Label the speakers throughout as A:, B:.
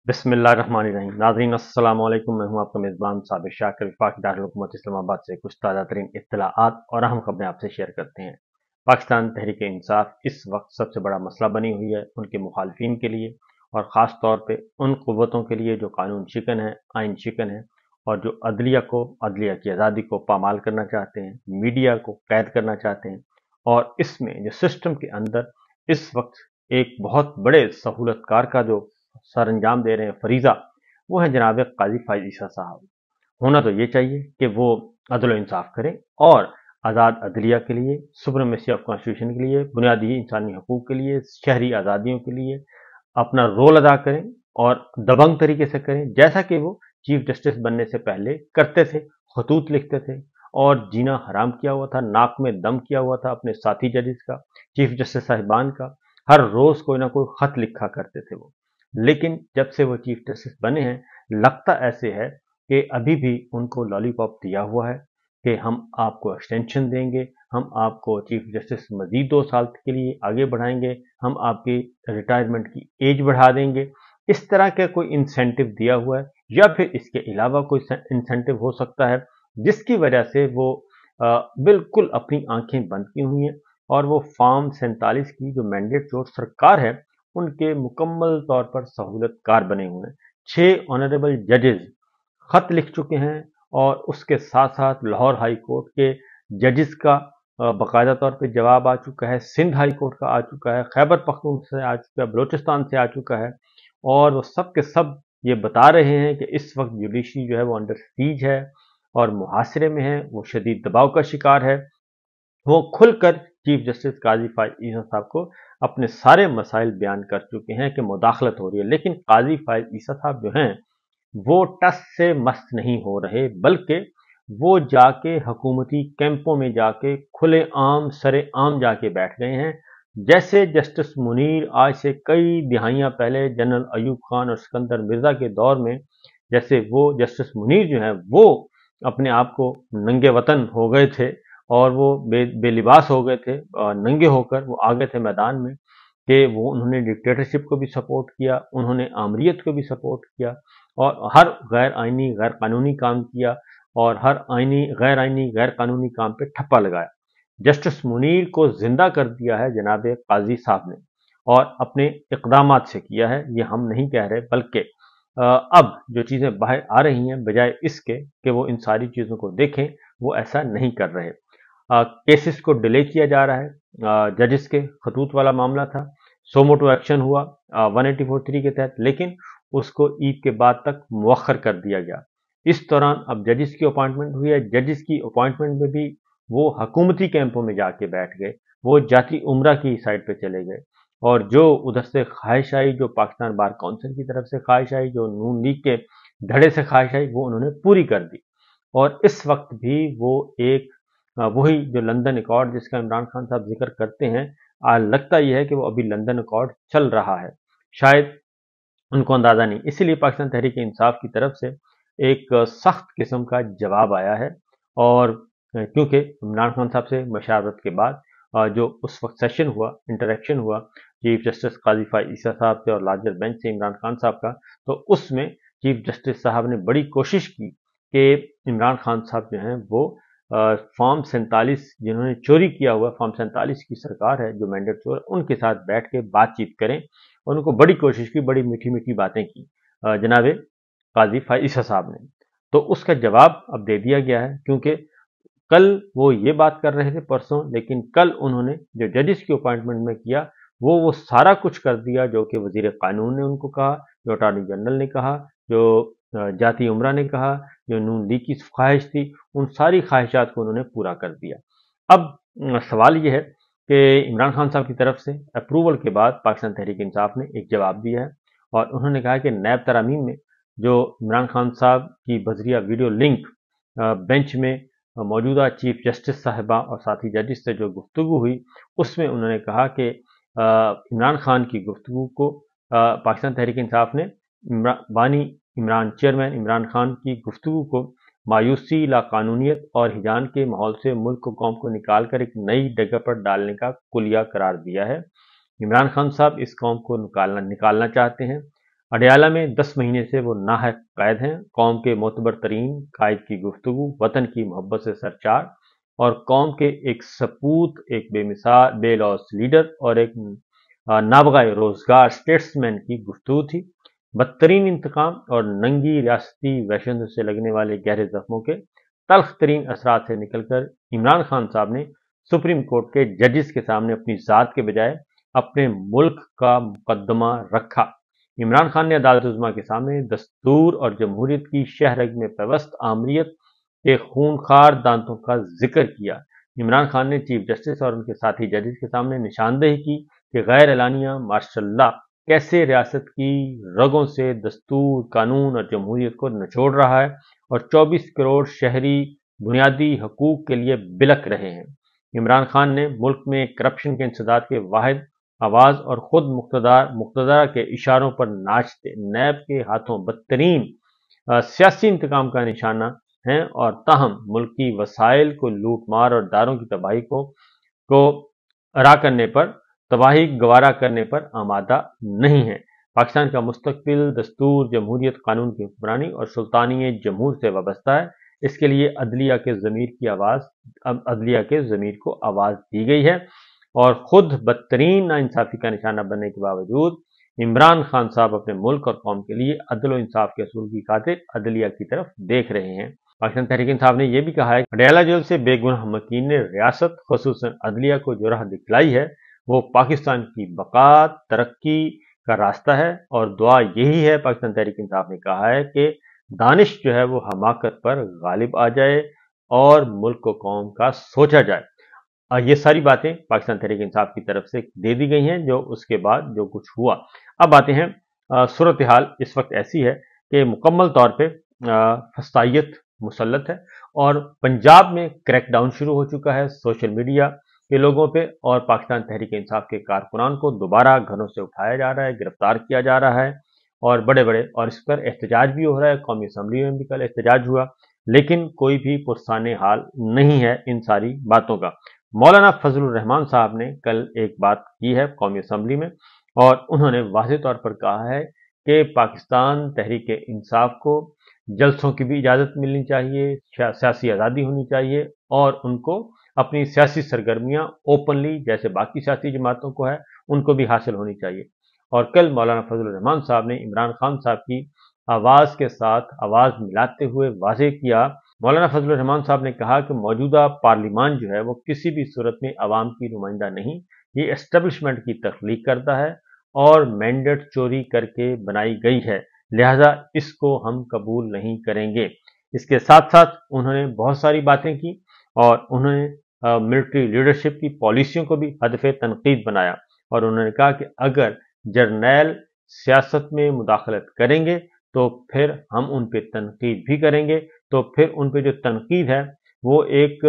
A: बिस्मिल्लाहिर्रहमानिर्रहीम। नाज़रीन अस्सलाम वालेकुम। मैं हूं आपका मेज़बान साबिर शाकिर। वफाकी दारुल हुकूमत इस्लामाबाद से कुछ ताज़ा तरीन इत्तलाआत और अहम खबरें आपसे शेयर करते हैं। पाकिस्तान तहरीक इंसाफ इस वक्त सबसे बड़ा मसला बनी हुई है उनके मुखालफिन के लिए, और ख़ास तौर पे उन क़ुव्वतों के लिए जो कानून शिकन है, आइन शिकन है, और जो अदलिया की आज़ादी को पामाल करना चाहते हैं, मीडिया को कैद करना चाहते हैं। और इसमें जो सिस्टम के अंदर इस वक्त एक बहुत बड़े सहूलतकार का जो सर अंजाम दे रहे हैं फरीज़ा, वो है जनाब काजी फायद ईसा साहब। होना तो ये चाहिए कि वो अदल इंसाफ करें और आज़ाद अदलिया के लिए, सुप्रीमेसी ऑफ कॉन्स्टिट्यूशन के लिए, बुनियादी इंसानी हकूक़ के लिए, शहरी आज़ादियों के लिए अपना रोल अदा करें और दबंग तरीके से करें, जैसा कि वो चीफ जस्टिस बनने से पहले करते थे। खतूत लिखते थे और जीना हराम किया हुआ था, नाक में दम किया हुआ था अपने साथी जजेस का, चीफ जस्टिस साहिबान का। हर रोज कोई ना कोई खत लिखा करते थे वो। लेकिन जब से वो चीफ जस्टिस बने हैं, लगता ऐसे है कि अभी भी उनको लॉलीपॉप दिया हुआ है कि हम आपको एक्सटेंशन देंगे, हम आपको चीफ जस्टिस मजीद 2 साल के लिए आगे बढ़ाएंगे, हम आपकी रिटायरमेंट की एज बढ़ा देंगे। इस तरह का कोई इंसेंटिव दिया हुआ है, या फिर इसके अलावा कोई इंसेंटिव हो सकता है जिसकी वजह से वो बिल्कुल अपनी आंखें बंद की हुई हैं और वो फॉर्म 47 की जो मैंडेट जो सरकार है उनके मुकम्मल तौर पर सहूलतकार बने हुए हैं। 6 ऑनरेबल जजेस खत लिख चुके हैं और उसके साथ साथ लाहौर हाई कोर्ट के जजेस का बाकायदा तौर पे जवाब आ चुका है, सिंध हाई कोर्ट का आ चुका है, खैबर पख्तूनख्वा से आ चुका है, बलूचिस्तान से आ चुका है। और वो सब के सब ये बता रहे हैं कि इस वक्त जुडिशरी जो है वो अंडर सीज है और मुहासरे में है, वो शदीद दबाव का शिकार है। वो खुलकर चीफ जस्टिस काजी फायद ईसा साहब को अपने सारे मसाइल बयान कर चुके हैं कि मुदाखलत हो रही है। लेकिन काजी फायद ईसा साहब जो हैं वो टस से मस्त नहीं हो रहे, बल्कि वो जाके हुकूमती कैंपों में जाके खुले आम सरे आम जाके बैठ गए हैं। जैसे जस्टिस मुनीर आज से कई दिहाइयां पहले जनरल अयूब खान और सिकंदर मिर्जा के दौर में, जैसे वो जस्टिस मुनीर जो है वो अपने आप को नंगे वतन हो गए थे और वो बेलिबास हो गए थे, नंगे होकर वो आ गए थे मैदान में, कि वो उन्होंने डिक्टेटरशिप को भी सपोर्ट किया, उन्होंने आमरीत को भी सपोर्ट किया और हर गैर आइनी गैर कानूनी काम किया और हर आइनी गैर कानूनी काम पे ठप्पा लगाया। जस्टिस मुनीर को जिंदा कर दिया है जनाब काजी साहब ने, और अपने इकदामात से किया है, ये हम नहीं कह रहे, बल्कि अब जो चीज़ें बाहर आ रही हैं, बजाय इसके कि वो इन सारी चीज़ों को देखें, वो ऐसा नहीं कर रहे। केसेस को डिले किया जा रहा है। जजेस के खतूत वाला मामला था, सोमोटो एक्शन हुआ 184(3) के तहत, लेकिन उसको ईद के बाद तक मुअख्खर कर दिया गया। इस दौरान अब जजेस की अपॉइंटमेंट हुई है। जजेस की अपॉइंटमेंट में भी वो हुकूमती कैंपों में जाके बैठ गए, वो जाती उम्रा की साइड पे चले गए, और जो उधर से ख्वाहिश आई, जो पाकिस्तान बार काउंसिल की तरफ से ख्वाहिश आई, जो नून लीग के धड़े से ख्वाहिश आई, वो उन्होंने पूरी कर दी। और इस वक्त भी वो एक वही जो लंदन अकॉर्ड जिसका इमरान खान साहब जिक्र करते हैं, लगता यह है कि वो अभी लंदन अकॉर्ड चल रहा है, शायद उनको अंदाजा नहीं। इसीलिए पाकिस्तान तहरीक इंसाफ की तरफ से एक सख्त किस्म का जवाब आया है। और क्योंकि इमरान खान साहब से मशावरत के बाद जो उस वक्त सेशन हुआ, इंटरेक्शन हुआ चीफ जस्टिस काजी फायद ईसा साहब से और लार्जर बेंच से इमरान खान साहब का, तो उसमें चीफ जस्टिस साहब ने बड़ी कोशिश की कि इमरान खान साहब जो हैं वो फॉर्म 47 जिन्होंने चोरी किया हुआ, फॉर्म 47 की सरकार है जो मैंडेट चोर, उनके साथ बैठ के बातचीत करें। और उनको बड़ी कोशिश की, बड़ी मीठी मीठी बातें की जनाब काजी फायद ईसा साहब ने। तो उसका जवाब अब दे दिया गया है, क्योंकि कल वो ये बात कर रहे थे परसों, लेकिन कल उन्होंने जो जजेस की अपॉइंटमेंट में किया वो सारा कुछ कर दिया जो कि वजीर कानून ने उनको कहा, जो अटॉर्नी जनरल ने कहा, जो जाती उमरा ने कहा, जो नून लीग की ख्वाहिश थी, उन सारी ख्वाहिशात को उन्होंने पूरा कर दिया। अब सवाल ये है कि इमरान खान साहब की तरफ से अप्रूवल के बाद पाकिस्तान तहरीक इंसाफ ने एक जवाब दिया है और उन्होंने कहा कि नैब तरामीम में जो इमरान खान साहब की बजरिया वीडियो लिंक बेंच में मौजूदा चीफ जस्टिस साहिबा और साथी जजिस से जो गुफ्तगू हुई, उसमें उन्होंने कहा कि इमरान खान की गुफ्तगू को पाकिस्तान तहरीक इंसाफ ने चेयरमैन इमरान खान की गुफ्तगू को मायूसी, लाकानूनियत और हिजान के माहौल से मुल्क को कौम को निकाल कर एक नई जगह पर डालने का कुलिया करार दिया है। इमरान खान साहब इस कौम को निकालना चाहते हैं। अडयाला में 10 महीने से वो नाहक कैद हैं। कौम के मोतबर तरीन कायद की गुफ्तगू, वतन की मोहब्बत से सरचार और कौम के एक सपूत, एक बेमिसाल बेलौस लीडर और एक नाबगाए रोजगार स्टेट्समैन की गुफ्तगू थी। बदतरीन इंतकाम और नंगी रियासती वहशत से लगने वाले गहरे जख्मों के तल्ख तरीन असरात से निकलकर इमरान खान साहब ने सुप्रीम कोर्ट के जजेस के सामने अपनी जात के बजाय अपने मुल्क का मुकदमा रखा। इमरान खान ने अदालत उज़्मा के सामने दस्तूर और जमहूरियत की शहरग में पेवस्त आमरीत के खूनखार दांतों का जिक्र किया। इमरान खान ने चीफ जस्टिस और उनके साथी जजेस के सामने निशानदेही की कि गैर एलानिया मार्शल लॉ कैसे रियासत की रगों से दस्तूर, कानून और जमहूरियत को निचोड़ रहा है और 24 करोड़ शहरी बुनियादी हकूक के लिए बिलक रहे हैं। इमरान खान ने मुल्क में करप्शन के इंसदाद के वाहिद आवाज और खुद मुक्तदरा के इशारों पर नाचते नैब के हाथों बदतरीन सियासी इंतकाम का निशाना हैं और ताहम मुल्क की वसाइल को लूट मार और दारों की को अरा करने पर तबाही गवारा करने पर आमादा नहीं है। पाकिस्तान का मुस्तकबिल दस्तूर, जमहूरियत, कानून की हुक्मरानी और सुल्तानी जमहूर से वाबस्ता है। इसके लिए अदलिया के ज़मीर को आवाज़ दी गई है और खुद बदतरीन नाइंसाफ़ी का निशाना बनने के बावजूद इमरान खान साहब अपने मुल्क और कौम के लिए अदल व इंसाफ के असूल की खातिर अदलिया की तरफ देख रहे हैं। पाकिस्तान तहरीक इंसाफ ने यह भी कहा है कि अडयाला जेल से बेगुनाह मकीन ने रियासत खुसूसन अदलिया को जो राह दिखलाई है वो पाकिस्तान की बका, तरक्की का रास्ता है और दुआ यही है, पाकिस्तान तहरीक इंसाफ ने कहा है कि दानिश जो है वो हमाकत पर गालिब आ जाए और मुल्क को कौम का सोचा जाए। ये सारी बातें पाकिस्तान तहरीक इंसाफ की तरफ से दे दी गई हैं जो उसके बाद जो कुछ हुआ। अब आते हैं सूरत हाल इस वक्त ऐसी है कि मुकम्मल तौर पे फसाइयत मुसल्लत है और पंजाब में क्रैकडाउन शुरू हो चुका है सोशल मीडिया के लोगों पे और पाकिस्तान तहरीक इंसाफ के कारकुनान को दोबारा घरों से उठाया जा रहा है, गिरफ्तार किया जा रहा है और बड़े-बड़े और इस पर एहतजाज भी हो रहा है। कौमी असम्बली में भी कल एहतजाज हुआ, लेकिन कोई भी पुरसाने हाल नहीं है इन सारी बातों का। मौलाना फजलुर रहमान साहब ने कल एक बात की है कौमी असम्बली में और उन्होंने वाज़ेह तौर पर कहा है कि पाकिस्तान तहरीक इंसाफ को जलसों की भी इजाज़त मिलनी चाहिए, सियासी आज़ादी होनी चाहिए और उनको अपनी सियासी सरगर्मियां ओपनली जैसे बाकी सियासी जमातों को है उनको भी हासिल होनी चाहिए। और कल मौलाना फजलुर रहमान साहब ने इमरान खान साहब की आवाज़ के साथ आवाज़ मिलाते हुए वाज़ेह किया। मौलाना फजलुर रहमान साहब ने कहा कि मौजूदा पार्लिमान जो है वो किसी भी सूरत में अवाम की नुमाइंदा नहीं, ये एस्टेब्लिशमेंट की तख्लीक करता है और मैंडेट चोरी करके बनाई गई है, लिहाजा इसको हम कबूल नहीं करेंगे। इसके साथ साथ उन्होंने बहुत सारी बातें की और उन्होंने मिलिट्री लीडरशिप की पॉलिसियों को भी हदफ तनकीद बनाया और उन्होंने कहा कि अगर जर्नैल सियासत में मुदाखलत करेंगे तो फिर हम उन पे तनकीद भी करेंगे। तो फिर उन पे जो तनकीद है वो एक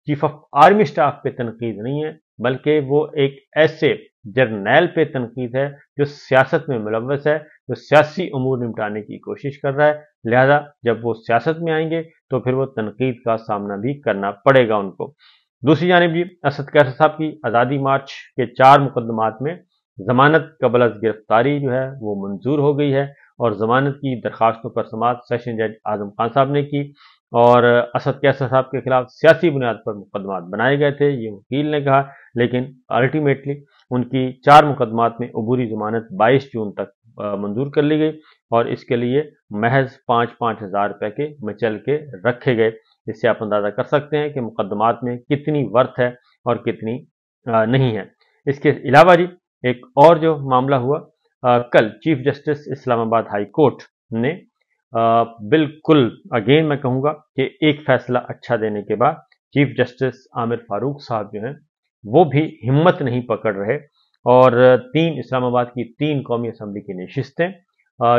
A: चीफ ऑफ आर्मी स्टाफ पे तनकीद नहीं है, बल्कि वो एक ऐसे जर्नैल पे तनकीद है जो सियासत में मुलव्वस है, जो सियासी उमूर निपटाने की कोशिश कर रहा है। लिहाजा जब वो सियासत में आएंगे तो फिर वो तनकीद का सामना भी करना पड़ेगा उनको। दूसरी जानिब जी असद कैसर साहब की आज़ादी मार्च के 4 मुकदमात में जमानत कबल अज़ गिरफ्तारी जो है वो मंजूर हो गई है और जमानत की दरखास्तों पर समाअत सेशन जज आजम खान साहब ने की और असद कैसर साहब के खिलाफ सियासी बुनियाद पर मुकदमात बनाए गए थे, ये वकील ने कहा, लेकिन अल्टीमेटली उनकी 4 मुकदमात में अबूरी जमानत 22 जून तक मंजूर कर ली गई और इसके लिए महज 5-5 हज़ार रुपए के मचल के रखे गए। इससे आप अंदाजा कर सकते हैं कि मुकदमात में कितनी वर्थ है और कितनी नहीं है। इसके अलावा जी एक और जो मामला हुआ कल chief justice Islamabad high court ने बिल्कुल अगेन मैं कहूँगा कि एक फैसला अच्छा देने के बाद चीफ जस्टिस आमिर फारूक साहब जो हैं वो भी हिम्मत नहीं पकड़ रहे और इस्लामाबाद की 3 कौमी असम्बली की नशिस्तें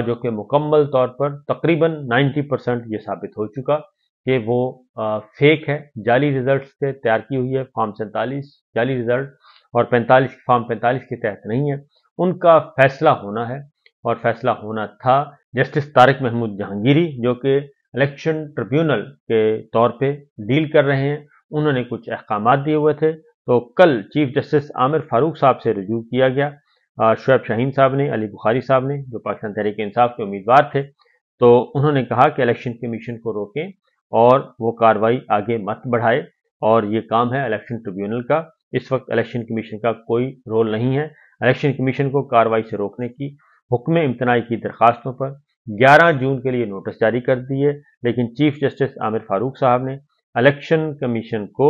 A: जो कि मुकम्मल तौर पर तकरीबन 90% ये साबित हो चुका कि वो फेक है, जाली रिजल्ट से तैयार की हुई है। फॉर्म 47 जाली रिजल्ट और 45 फॉर्म 45 के तहत नहीं है। उनका फैसला होना है और फैसला होना था। जस्टिस तारिक महमूद जहांगीरी जो कि इलेक्शन ट्रिब्यूनल के तौर पे डील कर रहे हैं, उन्होंने कुछ अहकामात दिए हुए थे। तो कल चीफ जस्टिस आमिर फारूक साहब से रुजू किया गया शुएब शाहीन साहब ने, अली बुखारी साहब ने, जो पाकिस्तान तहरीक इंसाफ के उम्मीदवार थे, तो उन्होंने कहा कि इलेक्शन कमीशन को रोकें और वो कार्रवाई आगे मत बढ़ाए, और ये काम है इलेक्शन ट्रिब्यूनल का। इस वक्त इलेक्शन कमीशन का कोई रोल नहीं है। इलेक्शन कमीशन को कार्रवाई से रोकने की हुक्म इम्तनाई की दरखास्तों पर 11 जून के लिए नोटिस जारी कर दिए, लेकिन चीफ जस्टिस आमिर फारूक साहब ने इलेक्शन कमीशन को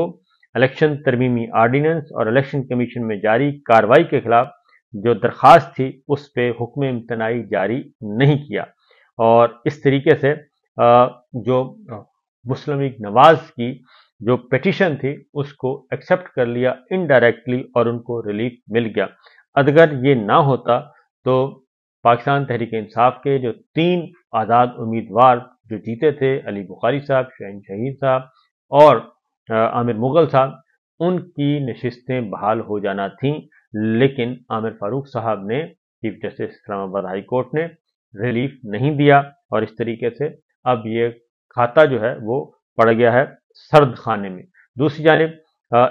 A: इलेक्शन तरमीमी आर्डीनेंस और इलेक्शन कमीशन में जारी कार्रवाई के खिलाफ जो दरखास्त थी उस पर हुक्म इम्तनाई जारी नहीं किया, और इस तरीके से जो मुस्लिम लीग नवाज की जो पिटीशन थी उसको एक्सेप्ट कर लिया इनडायरेक्टली, और उनको रिलीफ मिल गया। अगर ये ना होता तो पाकिस्तान तहरीक इंसाफ के जो 3 आज़ाद उम्मीदवार जो जीते थे, अली बुखारी साहब, शहीन शहीद साहब और आमिर मुगल साहब, उनकी नशिस्तें बहाल हो जाना थीं, लेकिन आमिर फारूक साहब ने, chief justice Islamabad high court ने रिलीफ नहीं दिया, और इस तरीके से अब ये खाता जो है वो पड़ गया है सर्द खाने में। दूसरी जानिब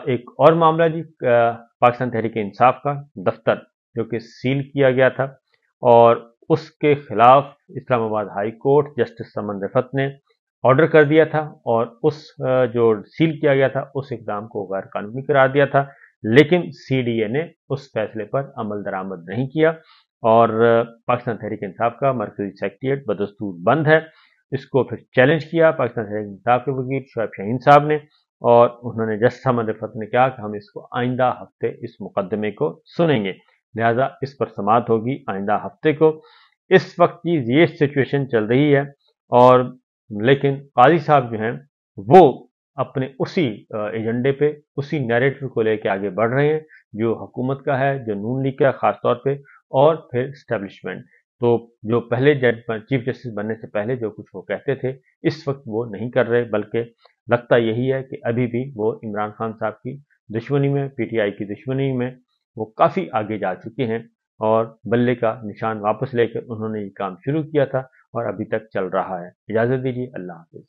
A: एक और मामला जी, पाकिस्तान तहरीक इंसाफ का दफ्तर जो कि सील किया गया था, और उसके खिलाफ इस्लामाबाद हाई कोर्ट जस्टिस समन रिफत ने ऑर्डर कर दिया था, और उस जो सील किया गया था उस इकदाम को गैर कानूनी करार दिया था, लेकिन CDA ने उस फैसले पर अमल दरामद नहीं किया, और पाकिस्तान तहरीक इंसाफ का मरकजी सेक्रेटेरिएट बदस्तूर बंद है। इसको फिर चैलेंज किया पाकिस्तान तहरीक इंसाफ के वकील शुएब शाहीन साहब ने, और उन्होंने जस्टिस समन रिफत ने कहा कि हम इसको आइंदा हफ्ते इस मुकदमे को सुनेंगे, लिहाजा इस पर समाअत होगी आइंदा हफ्ते को। इस वक्त की ये सिचुएशन चल रही है, और लेकिन काजी साहब जो हैं वो अपने उसी एजेंडे पे, उसी नैरेटिव को लेकर आगे बढ़ रहे हैं जो हुकूमत का है, जो नून लीग का खास तौर पे, और फिर स्टैब्लिशमेंट। तो जो पहले चीफ जस्टिस बनने से पहले जो कुछ वो कहते थे, इस वक्त वो नहीं कर रहे, बल्कि लगता यही है कि अभी भी वो इमरान खान साहब की दुश्मनी में, PTI की दुश्मनी में वो काफ़ी आगे जा चुके हैं, और बल्ले का निशान वापस लेकर उन्होंने ये काम शुरू किया था और अभी तक चल रहा है। इजाज़त दीजिए, अल्लाह हाफ़िज़।